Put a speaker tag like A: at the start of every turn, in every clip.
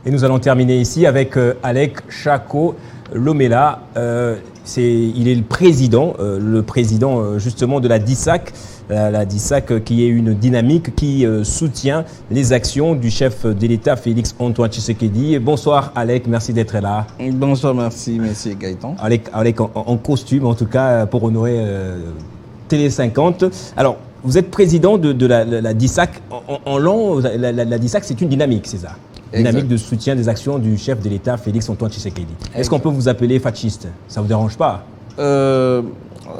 A: Et nous allons terminer ici avec Alec Chako Lomela. Il est le président justement de la DISAC. La DISAC qui est une dynamique qui soutient les actions du chef de l'État Félix Antoine Tshisekedi. Bonsoir Alec, merci d'être là.
B: Bonsoir, merci Gaëtan.
A: Alec en costume en tout cas pour honorer Télé 50. Alors, vous êtes président de la DISAC. La DISAC, c'est une dynamique, c'est ça? Dynamique de soutien des actions du chef de l'État, Félix Antoine Tshisekedi. Est-ce qu'on peut vous appeler fasciste? Ça ne vous dérange pas?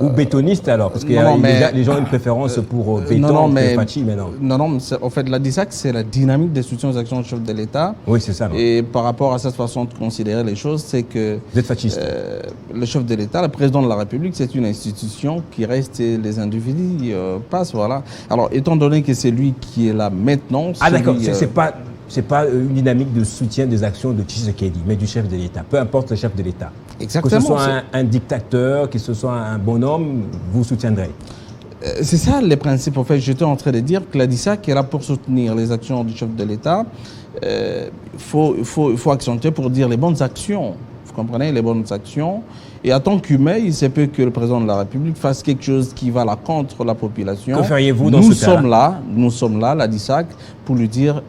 A: Ou bétoniste alors? Parce que les gens ont une préférence pour béton que fachi, mais non.
B: Non, en fait, la DISAC, c'est la dynamique de soutien aux actions du chef de l'État.
A: Oui, c'est ça. Non?
B: Et par rapport à cette façon de considérer les choses, c'est que...
A: Vous êtes fasciste?
B: Le chef de l'État, le président de la République, c'est une institution qui reste et les individus passent, voilà. Alors, étant donné que c'est lui qui est là maintenant...
A: Ah d'accord, c'est pas une dynamique de soutien des actions de Tshisekedi, mais du chef de l'État, peu importe le chef de l'État.
B: Exactement.
A: Que ce soit un dictateur, que ce soit un bonhomme, vous soutiendrez.
B: C'est ça les principes. En fait, j'étais en train de dire que la DISAC est là pour soutenir les actions du chef de l'État. Faut accentuer pour dire les bonnes actions. Vous comprenez, les bonnes actions. Et en tant qu'humain, il se peut que le président de la République fasse quelque chose qui va là contre la population.
A: Que feriez-vous dans ce cas-là?
B: Nous sommes là, la DISAC, pour lui dire,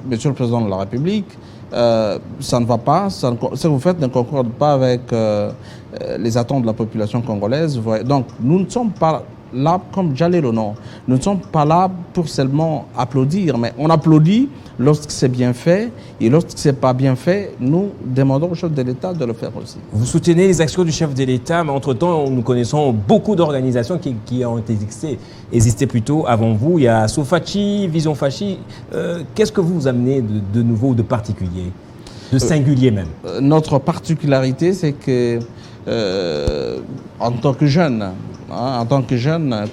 B: Monsieur le président de la République, ça ne va pas, ce que vous faites ne concorde pas avec les attentes de la population congolaise. Donc, nous ne sommes pas là, comme j'allais le nom, nous ne sommes pas là pour seulement applaudir, mais on applaudit lorsque c'est bien fait, et lorsque ce n'est pas bien fait, nous demandons au chef de l'État de le faire aussi.
A: Vous soutenez les actions du chef de l'État, mais entre-temps, nous connaissons beaucoup d'organisations qui ont existé plutôt avant vous. Il y a Sofachi, Vision Fachi. Qu'est-ce que vous amenez de nouveau, de particulier, de singulier même?
B: Notre particularité, c'est que, en tant que jeune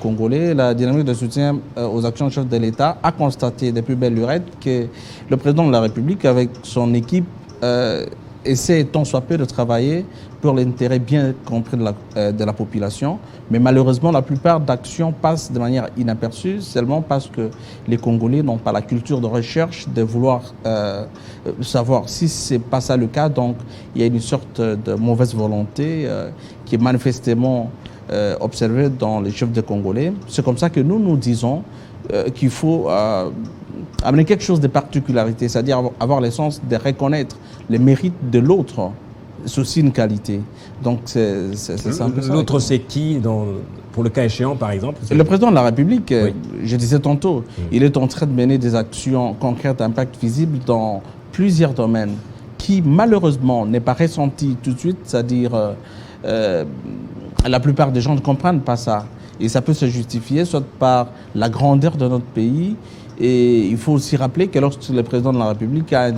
B: Congolais, la dynamique de soutien aux actions du chef de l'État a constaté depuis belle lurette que le président de la République, avec son équipe, essaie tant soit peu de travailler pour l'intérêt bien compris de la population. Mais malheureusement, la plupart d'actions passent de manière inaperçue, seulement parce que les Congolais n'ont pas la culture de recherche de vouloir savoir si ce n'est pas ça le cas. Donc, il y a une sorte de mauvaise volonté qui est manifestement observée dans les chefs des Congolais. C'est comme ça que nous disons qu'il faut amener quelque chose de particularité, c'est-à-dire avoir l'essence de reconnaître les mérites de l'autre. C'est aussi une qualité. Donc, c'est un peu ça.
A: L'autre, c'est qui pour le cas échéant, par exemple?
B: Le président de la République,
A: oui.
B: Je disais tantôt, il est en train de mener des actions concrètes d'impact visible dans plusieurs domaines qui, malheureusement, n'est pas ressenti tout de suite, c'est-à-dire la plupart des gens ne comprennent pas ça. Et ça peut se justifier soit par la grandeur de notre pays, et il faut aussi rappeler que lorsque le président de la République a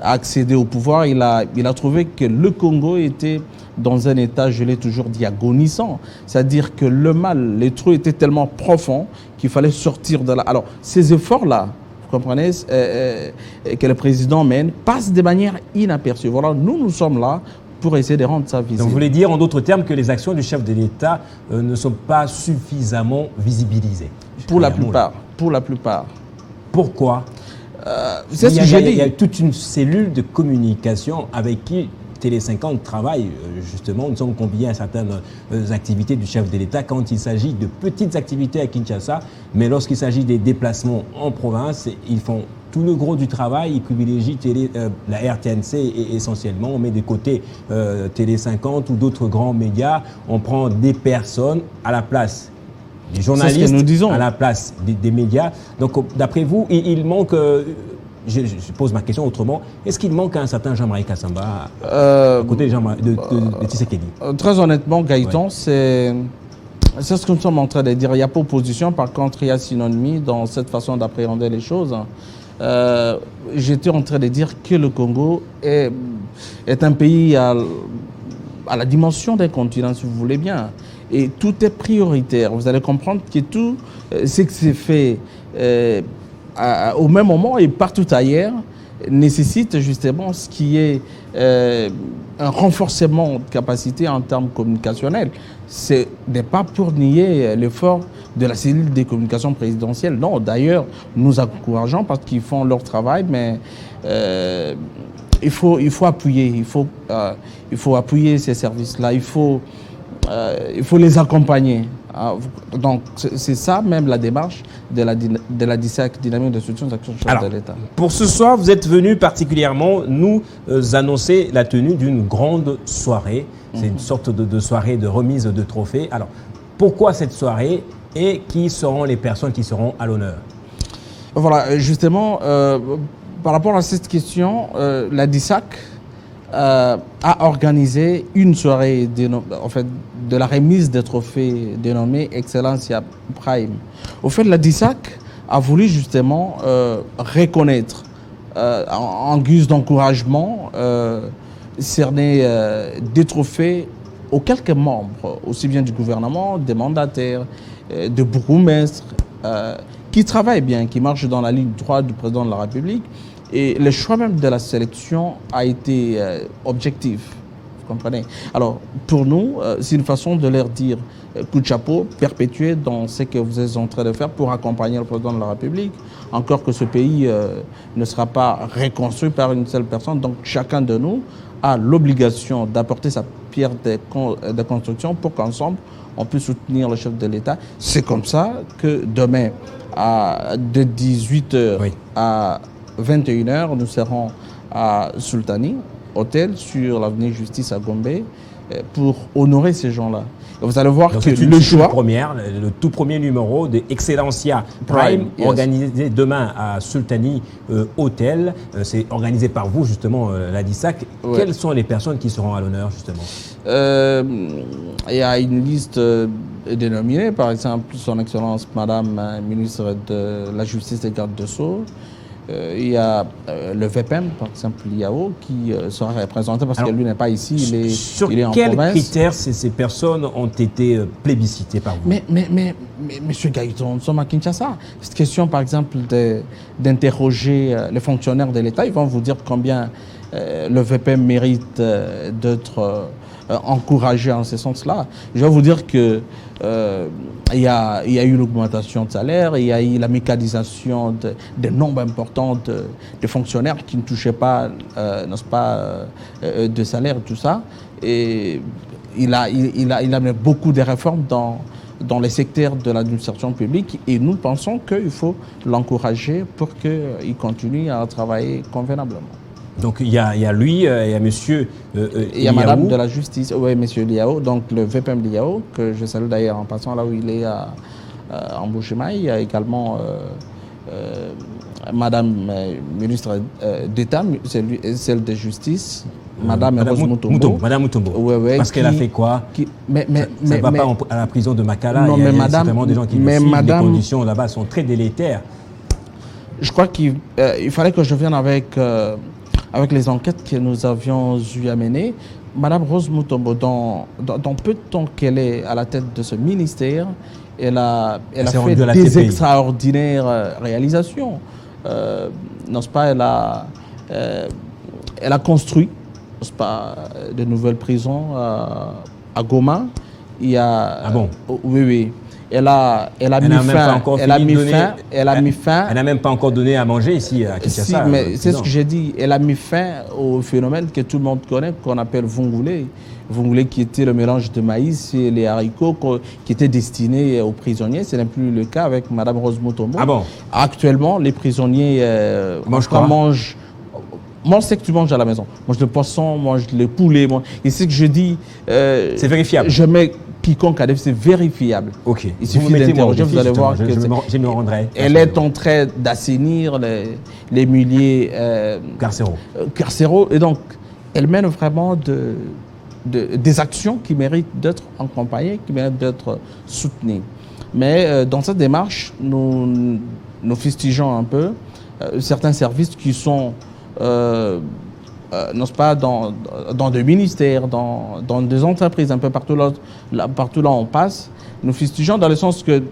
B: accédé au pouvoir, il a trouvé que le Congo était dans un état, je l'ai toujours dit, agonisant. C'est-à-dire que le mal, les trous étaient tellement profonds qu'il fallait sortir de là. Alors, ces efforts-là, vous comprenez, que le président mène, passent de manière inaperçue. Voilà, nous sommes là pour essayer de rendre ça visible.
A: Donc vous voulez dire en d'autres termes que les actions du chef de l'État ne sont pas suffisamment visibilisées?
B: Pour la plupart.
A: Pourquoi?
B: C'est ce que j'ai dit.
A: Il y a toute une cellule de communication avec qui Télé 50 travaille. Justement, nous sommes conviés à certaines activités du chef de l'État quand il s'agit de petites activités à Kinshasa, mais lorsqu'il s'agit des déplacements en province, ils font tout le gros du travail, ils privilégient la RTNC essentiellement, on met de côté Télé 50 ou d'autres grands médias, on prend des personnes à la place des journalistes, à la place des médias. Donc d'après vous, il manque, je pose ma question autrement, est-ce qu'il manque un certain Jean-Marie Kassamba à côté de Tshisekedi?
B: Très honnêtement, Gaëtan, c'est ce que nous sommes en train de dire. Il n'y a pas opposition, par contre, il y a synonymie dans cette façon d'appréhender les choses. J'étais en train de dire que le Congo est un pays à la dimension d'un continent, si vous voulez bien. Et tout est prioritaire. Vous allez comprendre que tout ce qui s'est fait au même moment et partout ailleurs nécessite justement ce qui est un renforcement de capacité en termes communicationnels. Ce n'est pas pour nier l'effort de la cellule des communications présidentielles. Non, d'ailleurs, nous encourageons parce qu'ils font leur travail, mais il faut appuyer, il faut appuyer ces services-là, il faut les accompagner. Donc, c'est ça même la démarche de la DISAC, Dynamique de soutien aux actions de l'État.
A: Pour ce soir, vous êtes venu particulièrement nous annoncer la tenue d'une grande soirée. C'est une sorte de soirée de remise de trophées. Alors, pourquoi cette soirée et qui seront les personnes qui seront à l'honneur?
B: Voilà, justement, par rapport à cette question, la DISAC a organisé une soirée de la remise des trophées dénommée Excellencia Prime. Au fait, la DISAC a voulu justement reconnaître, en guise d'encouragement, cerner des trophées aux quelques membres, aussi bien du gouvernement, des mandataires, de bourgmestres, qui travaillent bien, qui marchent dans la ligne droite du président de la République. Et le choix même de la sélection a été objectif, vous comprenez? Alors, pour nous, c'est une façon de leur dire coup de chapeau, perpétuer dans ce que vous êtes en train de faire pour accompagner le président de la République. Encore que ce pays ne sera pas reconstruit par une seule personne, donc chacun de nous a l'obligation d'apporter sa pierre de construction pour qu'ensemble, on puisse soutenir le chef de l'État. C'est comme ça que demain, de 18h à 21h, nous serons à Sultani, hôtel sur l'avenue Justice à Gombe, pour honorer ces gens-là. Et vous allez voir que
A: le tout premier numéro de Excellencia Prime, organisé demain à Sultani Hôtel. C'est organisé par vous, justement, la DISAC. Ouais. Quelles sont les personnes qui seront à l'honneur, justement?
B: Il y a une liste dénominée, par exemple, Son Excellence Madame ministre de la Justice et Garde des Sceaux. Il y a le VPM, par exemple, Liao, qui sera représenté parce que lui n'est pas ici, il est en province.
A: Sur quels critères ces personnes ont été plébiscitées par vous?
B: Mais M. Gaëtan, nous sommes à Kinshasa. Cette question, par exemple, d'interroger les fonctionnaires de l'État, ils vont vous dire combien le VPM mérite d'être encouragé en ce sens-là. Je vais vous dire que il y a eu une augmentation de salaire, il y a eu la mécanisation de nombres importants de fonctionnaires qui ne touchaient pas, n'est-ce pas, de salaire et tout ça. Et il a amené beaucoup de réformes dans les secteurs de l'administration publique et nous pensons qu'il faut l'encourager pour qu'il continue à travailler convenablement.
A: Donc il y a lui, il y a monsieur
B: il y a Madame de la Justice, oui, monsieur Liao, donc le VPM Liao, que je salue d'ailleurs en passant là où il est en Mbuji-Mayi. Il y a également Madame ministre d'État, celle de Justice, Madame Rose Mutombo.
A: Madame Mutombo.
B: Ouais,
A: parce qu'elle a fait quoi? Ça ne va pas à la prison de Makala.
B: Non,
A: il y a
B: Madame,
A: des gens qui le suivent, les conditions là-bas sont très délétères.
B: Je crois qu'il fallait que je vienne avec les enquêtes que nous avions eu à mener. Madame Rose Mutombo, dans peu de temps qu'elle est à la tête de ce ministère, elle a fait des extraordinaires réalisations. N'est-ce pas, elle a construit, n'est-ce pas, de nouvelles prisons à Goma. Il y a,
A: ah bon?
B: Oui. Elle a mis fin.
A: Elle n'a même pas encore donné à manger ici à Kinshasa.
B: Si, mais c'est ce que j'ai dit. Elle a mis fin au phénomène que tout le monde connaît, qu'on appelle vongolais. Vongolais qui était le mélange de maïs et les haricots qui étaient destinés aux prisonniers. Ce n'est plus le cas avec Mme Rose Mutombo.
A: Ah bon?
B: Actuellement, les prisonniers mangent. Moi, c'est que tu manges à la maison. Mange le poisson, mange le poulet. Et c'est ce que je dis.
A: C'est vérifiable.
B: Je mets quiconque a des, c'est vérifiable.
A: Ok.
B: Il suffit d'interroger, vous allez voir que
A: je me rendrai.
B: Elle est en train d'assainir les milliers carcéraux. Et donc, elle mène vraiment des actions qui méritent d'être accompagnées, qui méritent d'être soutenues. Mais dans cette démarche, nous fustigeons un peu certains services qui sont n'est-ce pas, dans des ministères, dans des entreprises, un peu partout là où on passe. Nous fustigeons dans le sens qu'il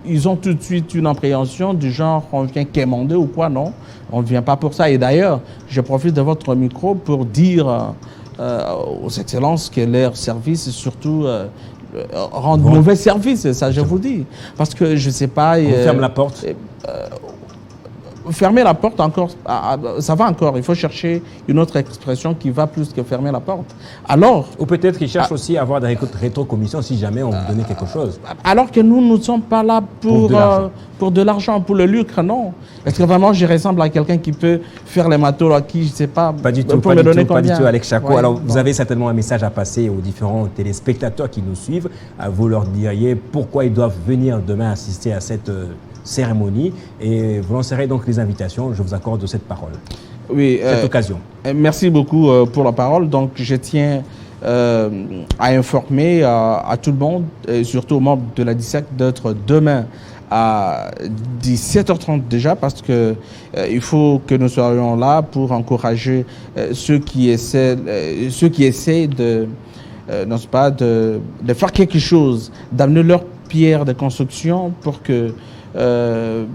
B: ils ont tout de suite une appréhension du genre on vient quémander ou quoi, non. On ne vient pas pour ça. Et d'ailleurs, je profite de votre micro pour dire aux excellences que leur service, surtout, rend mauvais service, ça je vous dis. Parce que je ne sais pas...
A: On ferme la porte.
B: Fermer la porte encore, ça va encore. Il faut chercher une autre expression qui va plus que fermer la porte. Alors...
A: Ou peut-être qu'ils cherchent aussi à avoir des rétrocommissions si jamais on vous donnait quelque chose.
B: Alors que nous ne sommes pas là pour de l'argent, pour le lucre, non. Est-ce que vraiment je ressemble à quelqu'un qui peut faire les matos à qui, je ne sais pas,
A: pas du tout,
B: pour
A: pas
B: me
A: du
B: donner
A: tout, pas
B: combien?
A: du tout, Alex Chako.
B: Ouais,
A: alors,
B: bon.
A: vous avez certainement un message à passer aux différents téléspectateurs qui nous suivent. Vous leur diriez pourquoi ils doivent venir demain assister à cette cérémonie et vous lancerez donc les invitations. Je vous accorde cette parole,
B: Oui,
A: cette occasion.
B: Merci beaucoup pour la parole. Donc, je tiens à informer à tout le monde, et surtout aux membres de la DISAC, d'être demain à 17h30 déjà, parce que il faut que nous soyons là pour encourager ceux qui essaient de, n'est-ce pas, de faire quelque chose, d'amener leur pierre de construction pour que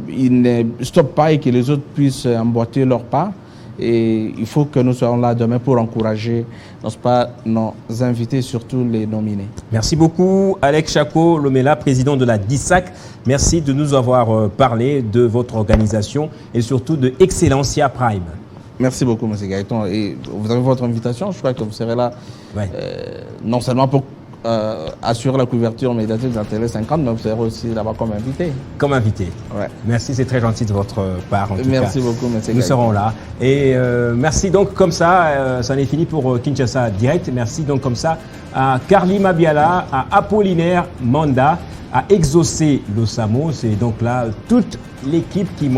B: ils ne stoppent pas et que les autres puissent emboîter leur pas. Et il faut que nous soyons là demain pour encourager, n'est-ce pas, nos invités, surtout les nominés.
A: Merci beaucoup, Alex Chako Lomela, président de la DISAC. Merci de nous avoir parlé de votre organisation et surtout de Excellencia Prime.
B: Merci beaucoup, M. Gaëtan. Et vous avez votre invitation. Je crois que vous serez là non seulement pour assurer la couverture médiatique de la Télé 50, mais vous serez aussi là-bas comme invité.
A: Comme invité.
B: Ouais.
A: Merci, c'est très gentil de votre part. En tout
B: merci
A: cas.
B: beaucoup, M. Gaëtan.
A: Nous serons là. Et merci donc comme ça, ça en est fini pour Kinshasa Direct. Merci donc comme ça à Carly Mabiala, à Apollinaire Manda, à Exaucé Losamo. C'est donc là toute l'équipe qui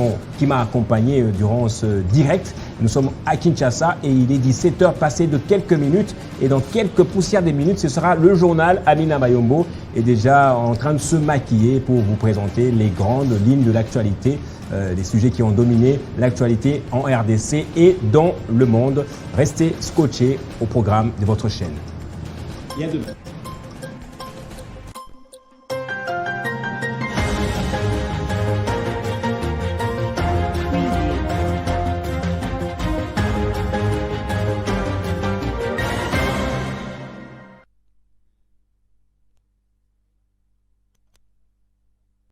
A: m'a accompagné durant ce direct. Nous sommes à Kinshasa et il est 17h passé de quelques minutes. Et dans quelques poussières des minutes, ce sera le journal. Amina Mayombo est déjà en train de se maquiller pour vous présenter les grandes lignes de l'actualité, les sujets qui ont dominé l'actualité en RDC et dans le monde. Restez scotchés au programme de votre chaîne. Et à demain.